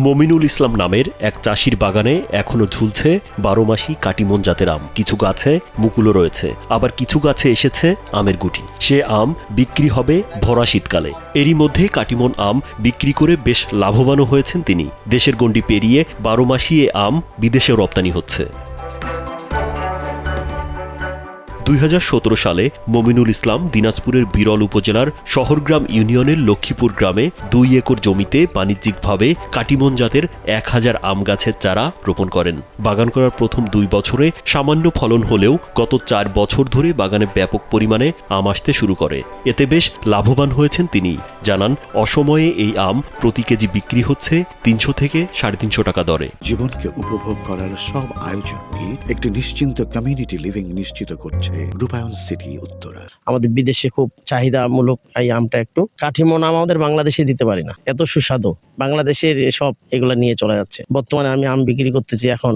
মমিনুল ইসলাম নামের এক চাষির বাগানে এখনো ঝুলছে 12 মাসি কাটিমন জাতের আম। কিছু গাছে মুকুলও রয়েছে, আবার কিছু গাছে এসেছে আমের গুটি। সে আম বিক্রি হবে ভরা শীতকালে। এরই মধ্যে কাটিমন আম বিক্রি করে বেশ লাভবানও হয়েছেন তিনি। দেশের গণ্ডি পেরিয়ে 12 মাসি এ আম বিদেশেও রপ্তানি হচ্ছে। 2017 সালে মমিনুল ইসলাম দিনাজপুরের বিরল উপজেলার শহরগ্রাম ইউনিয়নের লক্ষ্মীপুর গ্রামে 2 একর জমিতে বাণিজ্যিকভাবে কাটিমন জাতের 1000 আম গাছের চারা রোপণ করেন। বাগান করার প্রথম 2 বছরে সামান্য ফলন হলেও গত 4 বছর ধরে বাগানে ব্যাপক পরিমাণে আম আসতে শুরু করে। এতে বেশ লাভবান হয়েছেন তিনি। জানান, অসময়ে এই আম প্রতি কেজি বিক্রি হচ্ছে 300 থেকে 350 টাকা দরে। জীবনকে উপভোগ করার সব আয়োজন নিয়ে একটি নিশ্চিন্ত কমিউনিটি লিভিং নিশ্চিত করছে রূপায়ণ সিটি উত্তরা। আমাদের বিদেশে খুব চাহিদামূলক এই আমটা। একটু কাঠিমন আম আমাদের বাংলাদেশে দিতে পারি না, এত সুস্বাদু। বাংলাদেশের সব এগুলা নিয়ে চলে যাচ্ছে। বর্তমানে আমি আম বিক্রি করতেছি এখন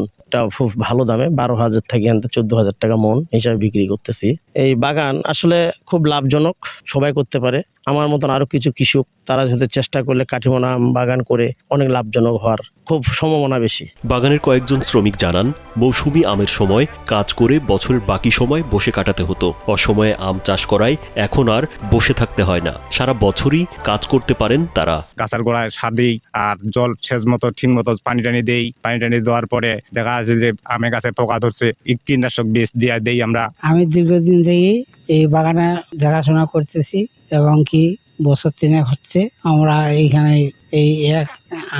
খুব ভালো দামে, 12,000 থেকে 14,000 টাকা মন হিসাবে বিক্রি করতেছি। এই বাগান আসলে খুব লাভজনক, সবাই করতে পারে। আমার মতন আরো কিছু কৃষক তারা যদি চেষ্টা করলে কাঠিমন আম বাগান করে অনেক লাভজনক হওয়ার খুব সম্ভাবনা বেশি। বাগানের কয়েকজন শ্রমিক জানান, মৌসুমি আমের সময় কাজ করে বছরের বাকি সময় বসে কাটাতে হতো। অসময়ে আম চাষ করায় এখন আর বসে থাকতে হয় না, সারা বছরই কাজ করতে পারেন তারা। গাছের গোড়ায় সার দিই আর জল সেচ মতো ঠিক মতো পানি টানি দেই। পানি টানি দেওয়ার পরে দেখা যাচ্ছে যে আমে গাছে পোকা ধরছে, কীটনাশক বীজ দিয়ে দেই আমরা। আমি দীর্ঘদিন থেকে এই বাগানে দেখাশোনা করতেছি এবং কি বছর 3 হচ্ছে। আমরা এইখানে এই এক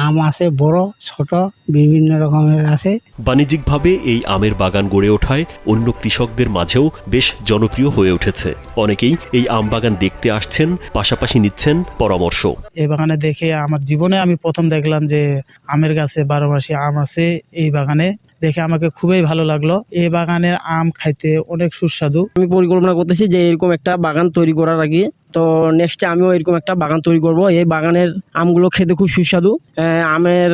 আম আছে, বড় ছোট বিভিন্ন রকমের আছে। বাণিজ্যিকভাবে এই আমের বাগান গড়ে ওঠায় অন্য কৃষকদের মাঝেও বেশ জনপ্রিয় হয়ে উঠেছে। অনেকেই এই আম বাগান দেখতে আসছেন, পাশাপাশি নিচ্ছেন পরামর্শ। এই বাগানে দেখে আমার জীবনে আমি প্রথম দেখলাম যে আমের গাছে 12 মাসি আম আছে। এই বাগানে দেখে আমাকে খুবই ভালো লাগলো। এই বাগানের আম খাইতে অনেক সুস্বাদু। আমি পরিকল্পনা করতেছি যে এরকম একটা বাগান তৈরি করার আগে তো নেক্সটে আমিও এরকম একটা বাগান তৈরি করব। এই বাগানের আমগুলো খেতে খুব সুস্বাদু। আমের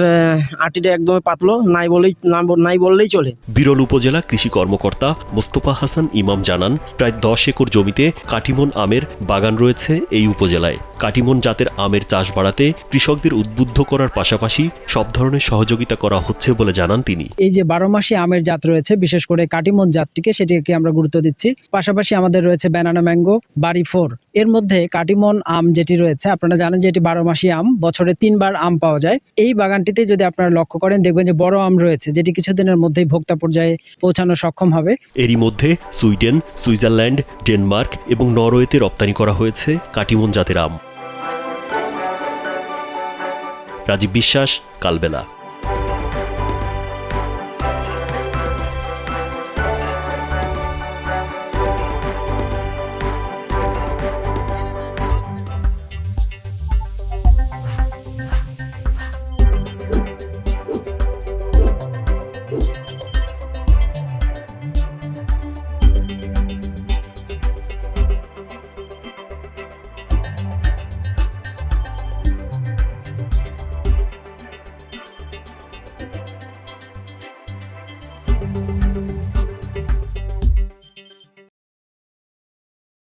আটিটা একদম পাতলো, নাই বললেই চলে। বিরল উপজেলা কৃষি কর্মকর্তা মোস্তফা হাসান ইমাম জানান, প্রায় 10 একর জমিতে কাটিমন আমের বাগান রয়েছে এই উপজেলায়। কাটিমন জাতের আমের চাষ বাড়াতে কৃষকদের উদ্বুদ্ধ করার পাশাপাশি সব ধরনের সহযোগিতা করা হচ্ছে বলে জানান তিনি। এই যে 12 মাসি আমের জাত রয়েছে, বিশেষ করে কাটিমন জাতটিকে, সেটিকে আমরা গুরুত্ব দিচ্ছি। পাশাপাশি আমাদের রয়েছে ব্যানানা ম্যাঙ্গো, বাড়ি 4। এর মধ্যে কাটিমন আম যেটি রয়েছে, আপনারা জানেন যে এটি 12 মাসি আম, বছরে 3 বার আম পাওয়া যায়। এই বাগানটিতে যদি আপনারা লক্ষ্য করেন দেখবেন যে বড় আম রয়েছে, যেটি কিছুদিনের মধ্যেই ভোক্তা পর্যায়ে পৌঁছানো সক্ষম হবে। এরই মধ্যে সুইডেন, সুইজারল্যান্ড, ডেনমার্ক এবং নরওয়েতে রপ্তানি করা হয়েছে কাটিমন জাতের আম। রাজীব বিশ্বাস, কালবেলা।